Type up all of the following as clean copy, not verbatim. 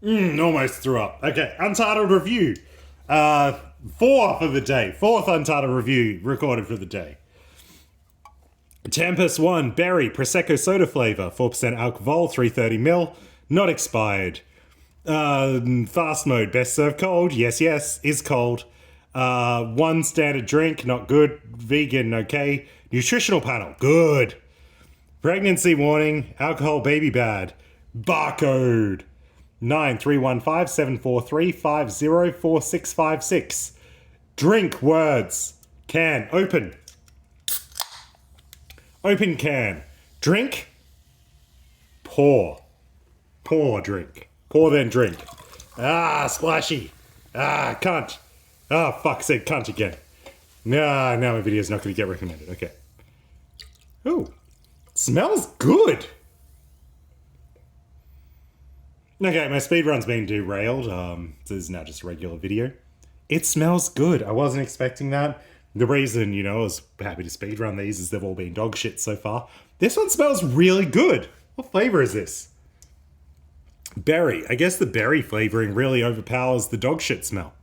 Almost threw up. Okay, Untitled review. Fourth of the day. Fourth Untitled review recorded for the day. Tempus 1 Berry Prosecco Soda Flavour. 4% alcohol, 330ml. Not expired. Fast mode. Best served cold. Yes, yes. Is cold. One standard drink. Not good. Vegan. Okay. Nutritional panel. Good. Pregnancy warning. Alcohol baby bad. Barcode. 9315-743-504656. Drink words. Can. Open. Open can. Drink. Pour. Pour drink. Pour then drink. Ah, splashy. Ah, cunt. Ah, fuck, said cunt again. Nah, now my video's not going to get recommended. Okay. Ooh. Smells good. Okay, my speedrun's been derailed. So this is now just a regular video. It smells good. I wasn't expecting that. The reason, I was happy to speedrun these is they've all been dog shit so far. This one smells really good. What flavor is this? Berry. I guess the berry flavoring really overpowers the dog shit smell.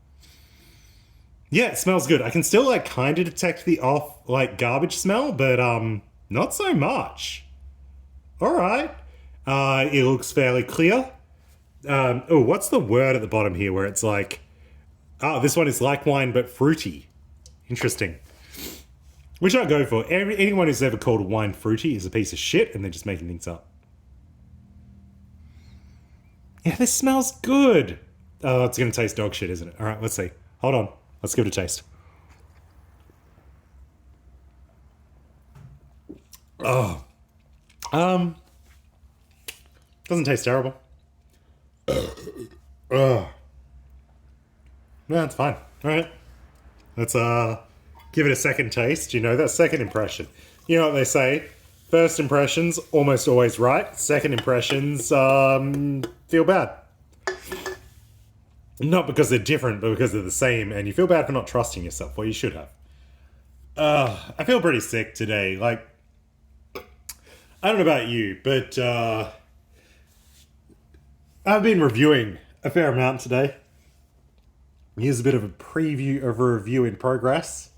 Yeah, it smells good. I can still kind of detect the off garbage smell, but not so much. All right. It looks fairly clear. Oh, what's the word at the bottom here where it's this one is like wine but fruity. Interesting. Which I'll go for. Anyone who's ever called a wine fruity is a piece of shit and they're just making things up. Yeah, this smells good. Oh, it's going to taste dog shit, isn't it? All right, let's see. Hold on. Let's give it a taste. Oh. Doesn't taste terrible. No, it's fine. All right. Let's give it a second taste. That second impression. You know what they say? First impressions, almost always right. Second impressions, feel bad. Not because they're different, but because they're the same, and you feel bad for not trusting yourself. Well, you should have. I feel pretty sick today. I don't know about you, but I've been reviewing a fair amount today. Here's a bit of a preview of a review in progress.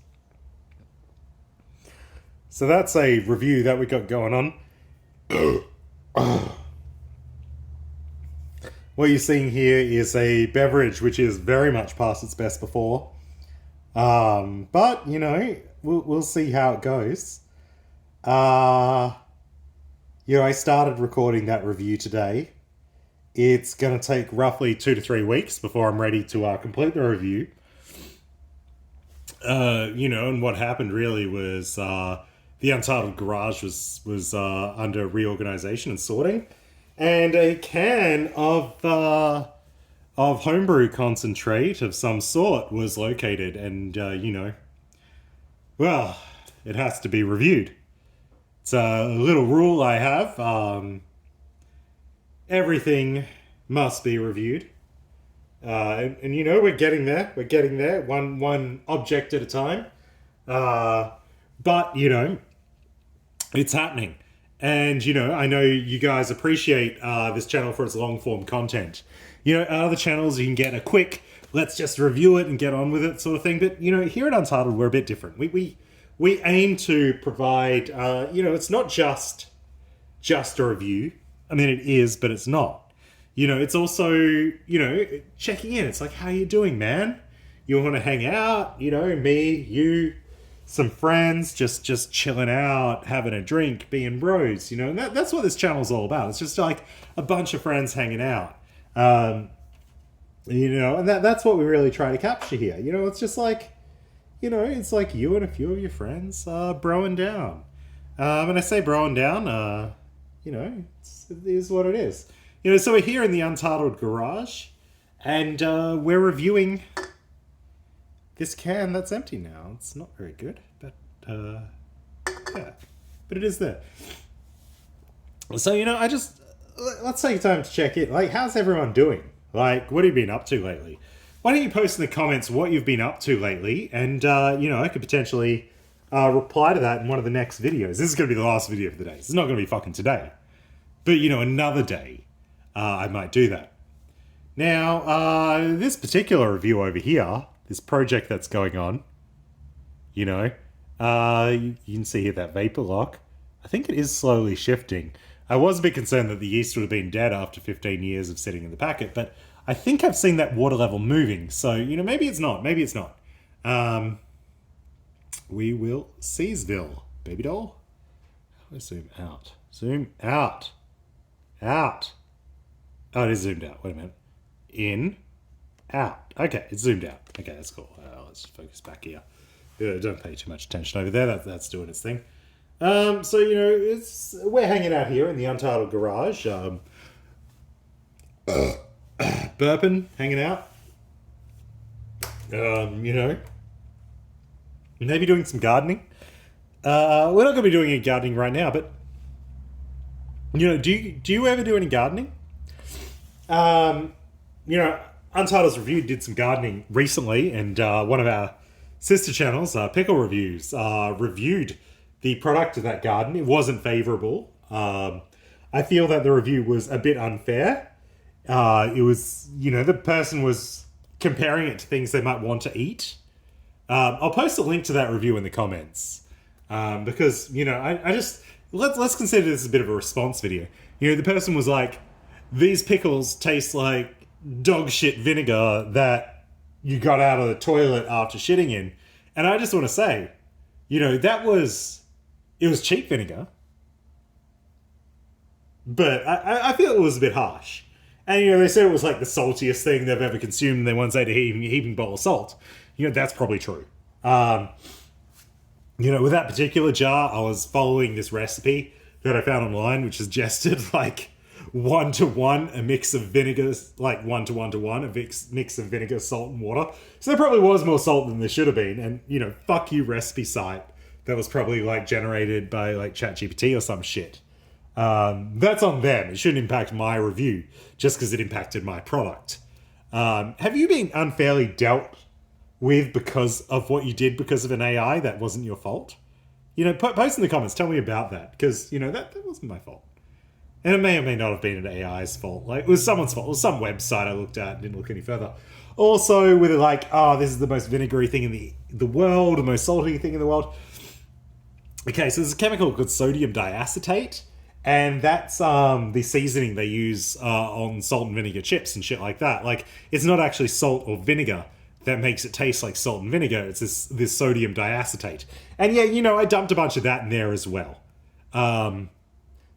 So that's a review that we got going on. What you're seeing here is a beverage which is very much past its best before. But, we'll see how it goes. I started recording that review today. It's going to take roughly 2 to 3 weeks before I'm ready to complete the review. And what happened really was the Untitled Garage was under reorganization and sorting. And a can of homebrew concentrate of some sort was located. And, well, it has to be reviewed. It's a little rule I have. Everything must be reviewed. And we're getting there. We're getting there. One object at a time. But, it's happening. And, I know you guys appreciate this channel for its long-form content. Other channels you can get a quick, let's just review it and get on with it sort of thing. But, here at Untitled, we're a bit different. We aim to provide, it's not just a review. I mean, it is, but it's not. It's also, checking in. It's like, how you doing, man? You want to hang out? Me, you, some friends, just chilling out, having a drink, being bros, and that's what this channel's all about. It's just a bunch of friends hanging out. And that's what we really try to capture here. It's just it's like you and a few of your friends broing down. When I say broing down, it is what it is. So we're here in the Untitled Garage, and we're reviewing this can that's empty now. It's not very good, but yeah, but it is there. So let's take time to check in. How's everyone doing? What have you been up to lately? Why don't you post in the comments what you've been up to lately, and I could potentially reply to that in one of the next videos. This is going to be the last video for the day. This is not going to be fucking today, but another day. I might do that. Now, this particular review over here, this project that's going on, you know, you can see here that vapor lock. I think it is slowly shifting. I was a bit concerned that the yeast would have been dead after 15 years of sitting in the packet, but I think I've seen that water level moving. So, you know, maybe it's not. Maybe it's not. We will seesville, baby doll. Let's zoom out. Zoom out. Out. Oh, it is zoomed out. Wait a minute. In. Out. Okay, it's zoomed out. Okay, that's cool. Let's focus back here. Don't pay too much attention over there. That's doing its thing. So, you know, we're hanging out here in the Untitled garage. Burping, hanging out. You know, maybe doing some gardening. We're not going to be doing any gardening right now, but, you know, do you ever do any gardening? You know, Untitled's Review did some gardening recently, and one of our sister channels, Pickle Reviews, reviewed the product of that garden. It wasn't favourable. I feel that the review was a bit unfair. It was, you know, the person was comparing it to things they might want to eat. I'll post a link to that review in the comments. Because, you know, I just... Let's consider this a bit of a response video. You know, the person was like, these pickles taste like dog shit vinegar that you got out of the toilet after shitting in. And I just want to say, you know, it was cheap vinegar. But I feel it was a bit harsh. And, you know, they said it was like the saltiest thing they've ever consumed, and they once ate a heaping bowl of salt. You know, that's probably true. You know, with that particular jar, I was following this recipe that I found online, which suggested like 1-to-1 a mix of vinegar, like 1-to-1-to-1 a mix of vinegar, salt, and water. So there probably was more salt than there should have been. And, you know, fuck you recipe site that was probably like generated by like ChatGPT or some shit. That's on them. It shouldn't impact my review just because it impacted my product. Have you been unfairly dealt with because of what you did because of an AI that wasn't your fault? You know, post in the comments, tell me about that, because, you know, that wasn't my fault. And it may or may not have been an AI's fault. Like, it was someone's fault. It was some website I looked at and didn't look any further. Also, with it like, oh, this is the most vinegary thing in the world, the most salty thing in the world. Okay, so there's a chemical called sodium diacetate, and that's the seasoning they use on salt and vinegar chips and shit like that. Like, it's not actually salt or vinegar that makes it taste like salt and vinegar. It's this sodium diacetate. And yeah, you know, I dumped a bunch of that in there as well.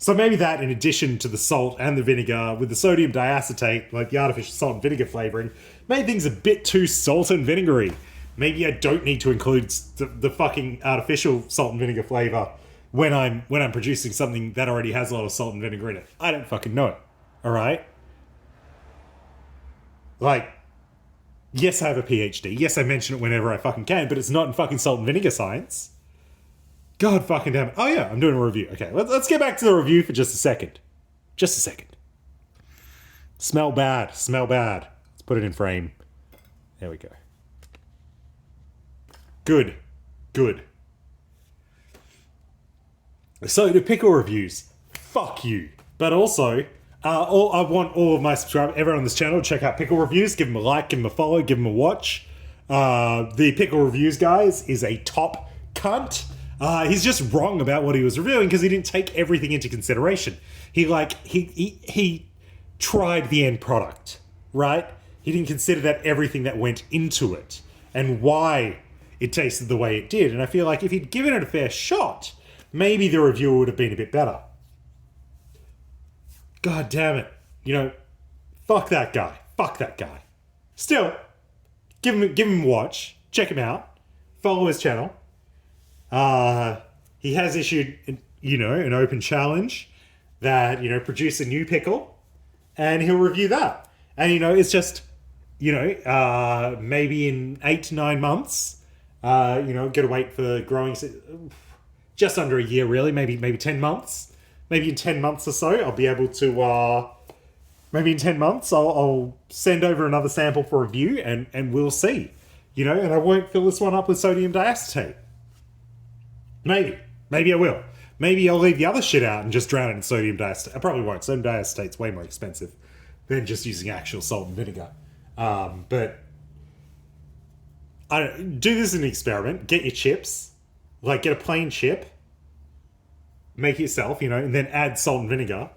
So maybe that, in addition to the salt and the vinegar, with the sodium diacetate, like the artificial salt and vinegar flavoring, made things a bit too salt and vinegary. Maybe I don't need to include the fucking artificial salt and vinegar flavor when I'm producing something that already has a lot of salt and vinegar in it. I don't fucking know. All right? Like, yes, I have a PhD. Yes, I mention it whenever I fucking can, but it's not in fucking salt and vinegar science. God fucking damn it. Oh yeah, I'm doing a review. Okay, let's get back to the review for just a second. Just a second. Smell bad. Smell bad. Let's put it in frame. There we go. Good. Good. So, the pickle reviews. Fuck you. But also, I want all of my subscribers, everyone on this channel, to check out pickle reviews. Give them a like, give them a follow, give them a watch. The pickle reviews guys is a top cunt. He's just wrong about what he was reviewing because he didn't take everything into consideration. He tried the end product, right? He didn't consider that everything that went into it and why it tasted the way it did. And I feel like if he'd given it a fair shot, maybe the review would have been a bit better. God damn it. You know, fuck that guy. Fuck that guy. Still, give him a watch. Check him out. Follow his channel. He has issued, an open challenge that, produce a new pickle, and he'll review that. And, it's just, maybe in 8 to 9 months, gotta wait for the growing, just under a year, really, maybe 10 months. Maybe in 10 months or so, I'll be able to, maybe in 10 months, I'll send over another sample for review, and we'll see, and I won't fill this one up with sodium diacetate. Maybe I will. Maybe I'll leave the other shit out and just drown it in sodium diacetate. I probably won't. Sodium diacetate's way more expensive than just using actual salt and vinegar. But do this as an experiment. Get your chips. Like, get a plain chip. Make it yourself, and then add salt and vinegar.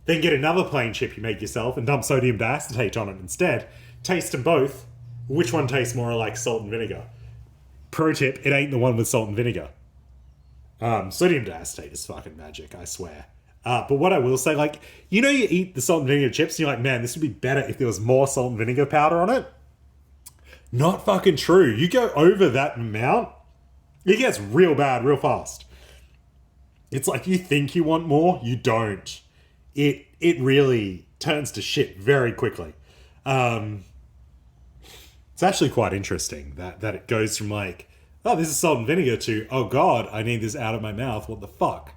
Then get another plain chip you make yourself and dump sodium diacetate on it instead. Taste them both. Which one tastes more like salt and vinegar? Pro tip, it ain't the one with salt and vinegar. Sodium diacetate is fucking magic, I swear. But what I will say, you eat the salt and vinegar chips and you're like, man, this would be better if there was more salt and vinegar powder on it. Not fucking true. You go over that amount, it gets real bad real fast. It's like you think you want more, you don't. It really turns to shit very quickly. It's actually quite interesting that it goes from oh, this is salt and vinegar to, oh god, I need this out of my mouth, what the fuck?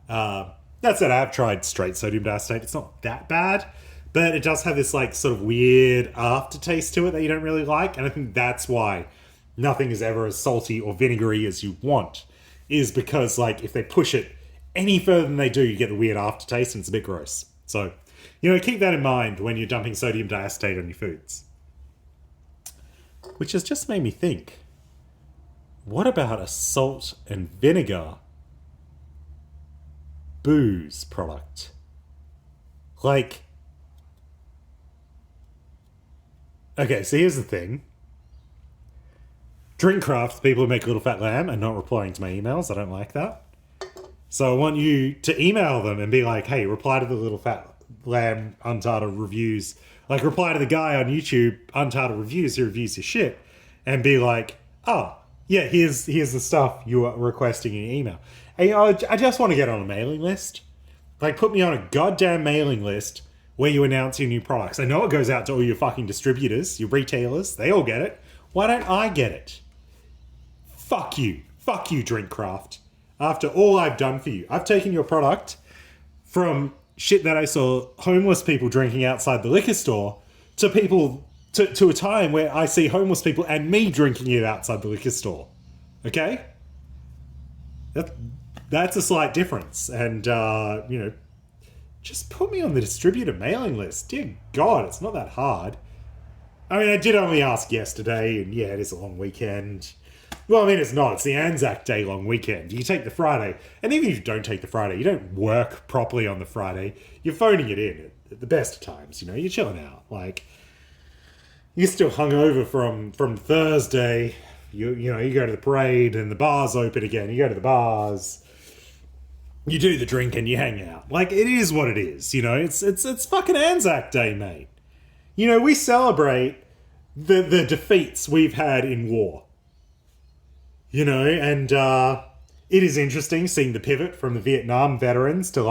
That said, I've tried straight sodium diacetate. It's not that bad, but it does have this sort of weird aftertaste to it that you don't really like, and I think that's why nothing is ever as salty or vinegary as you want, is because if they push it any further than they do, you get the weird aftertaste and it's a bit gross. So, keep that in mind when you're dumping sodium diacetate on your foods. Which has just made me think, what about a salt and vinegar booze product? Okay, so here's the thing. Drinkcraft, people who make Little Fat Lamb, are not replying to my emails. I don't like that. So I want you to email them and be like, hey, reply to the Little Fat Lamb Untitled reviews. Reply to the guy on YouTube, Untitled Reviews, who reviews your shit, and be like, oh, yeah, here's the stuff you are requesting in your email. And, I just want to get on a mailing list. Put me on a goddamn mailing list where you announce your new products. I know it goes out to all your fucking distributors, your retailers. They all get it. Why don't I get it? Fuck you. Fuck you, Drinkcraft. After all I've done for you. I've taken your product from shit that I saw homeless people drinking outside the liquor store to people to a time where I see homeless people and me drinking it outside the liquor store. Okay? That's a slight difference. And, just put me on the distributor mailing list. Dear God, it's not that hard. I mean, I did only ask yesterday, and yeah, it is a long weekend. Well, I mean, it's not. It's the Anzac Day long weekend. You take the Friday, and even if you don't take the Friday, you don't work properly on the Friday. You're phoning it in at the best of times, You're chilling out. You're still hungover from Thursday. You go to the parade, and the bar's open again. You go to the bars. You do the drinking, you hang out. It is what it is, It's fucking Anzac Day, mate. We celebrate the defeats we've had in war. And it is interesting seeing the pivot from the Vietnam veterans to,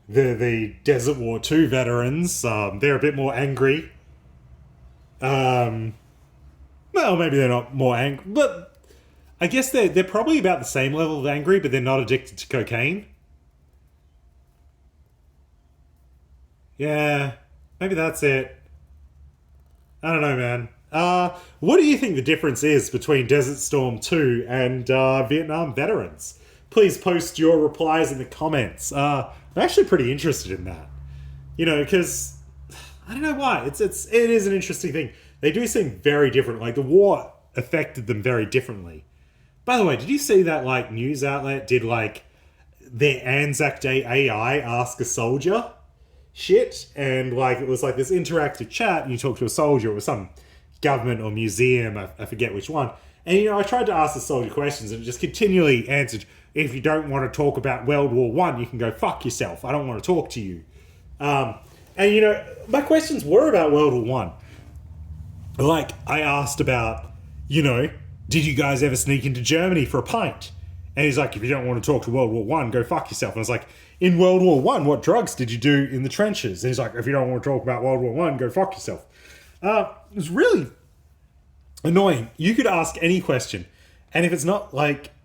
the Desert War II veterans. They're a bit more angry. Well, maybe they're not more angry, but I guess they're probably about the same level of angry, but they're not addicted to cocaine. Yeah, maybe that's it. I don't know, man. What do you think the difference is between Desert Storm 2 and Vietnam veterans? Please post your replies in the comments. I'm actually pretty interested in that. Because I don't know why. It is an interesting thing. They do seem very different. The war affected them very differently. By the way, did you see that news outlet did their Anzac Day AI Ask a Soldier shit? And it was this interactive chat and you talk to a soldier. It was some government or museum, I forget which one. And I tried to ask the soldier questions and it just continually answered, if you don't want to talk about World War One, you can go fuck yourself. I don't want to talk to you. And my questions were about World War One. I asked about, did you guys ever sneak into Germany for a pint? And he's like, if you don't want to talk to World War One, go fuck yourself. And I was like, in World War One, what drugs did you do in the trenches? And he's like, if you don't want to talk about World War One, go fuck yourself. It was really annoying. You could ask any question. And if it's not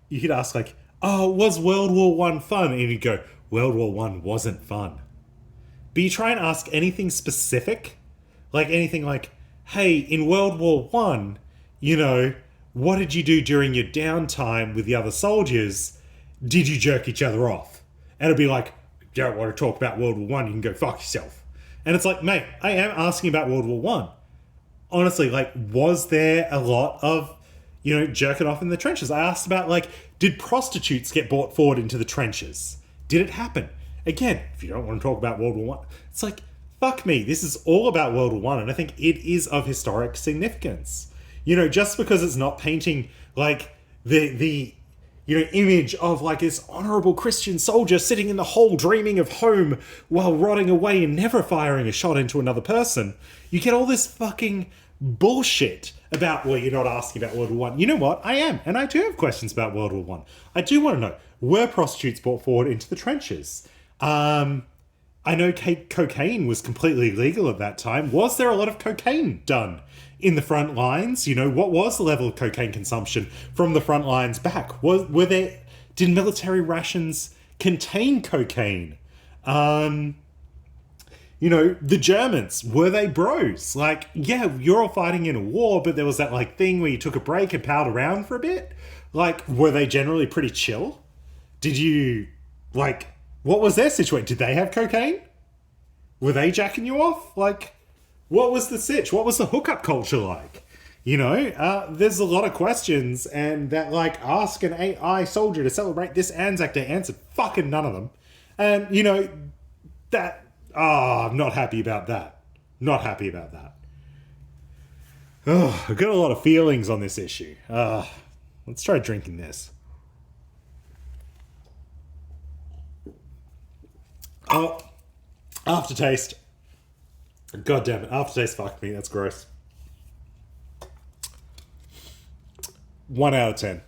you could ask oh, was World War One fun? And he'd go, World War One wasn't fun. But you try and ask anything specific, anything hey, in World War One, what did you do during your downtime with the other soldiers? did you jerk each other off? And it'd be like, you don't want to talk about World War One, you can go fuck yourself. And it's like, mate, I am asking about World War One. Honestly, like, was there a lot of, jerking off in the trenches? I asked about, like, did prostitutes get brought forward into the trenches? Did it happen? Again, if you don't want to talk about World War One, it's like, fuck me, this is all about World War One, and I think it is of historic significance. Just because it's not painting, like, the image of, like, this honourable Christian soldier sitting in the hole dreaming of home while rotting away and never firing a shot into another person. You get all this fucking bullshit about, well, you're not asking about World War One. You know what? I am. And I do have questions about World War One. I do want to know, were prostitutes brought forward into the trenches? I know cocaine was completely illegal at that time. Was there a lot of cocaine done in the front lines? What was the level of cocaine consumption from the front lines back? Did military rations contain cocaine? The Germans, were they bros? Like, yeah, you're all fighting in a war, but there was that, like, thing where you took a break and palled around for a bit. Like, were they generally pretty chill? Did you, like, what was their situation? Did they have cocaine? Were they jacking you off? Like, what was the sitch? What was the hookup culture like? There's a lot of questions, and that, like, ask an AI soldier to celebrate this Anzac Day answered fucking none of them. And, I'm not happy about that. Not happy about that. I've got a lot of feelings on this issue. Let's try drinking this. Oh, aftertaste. God damn it. Aftertaste fucked me. That's gross. 1 out of 10.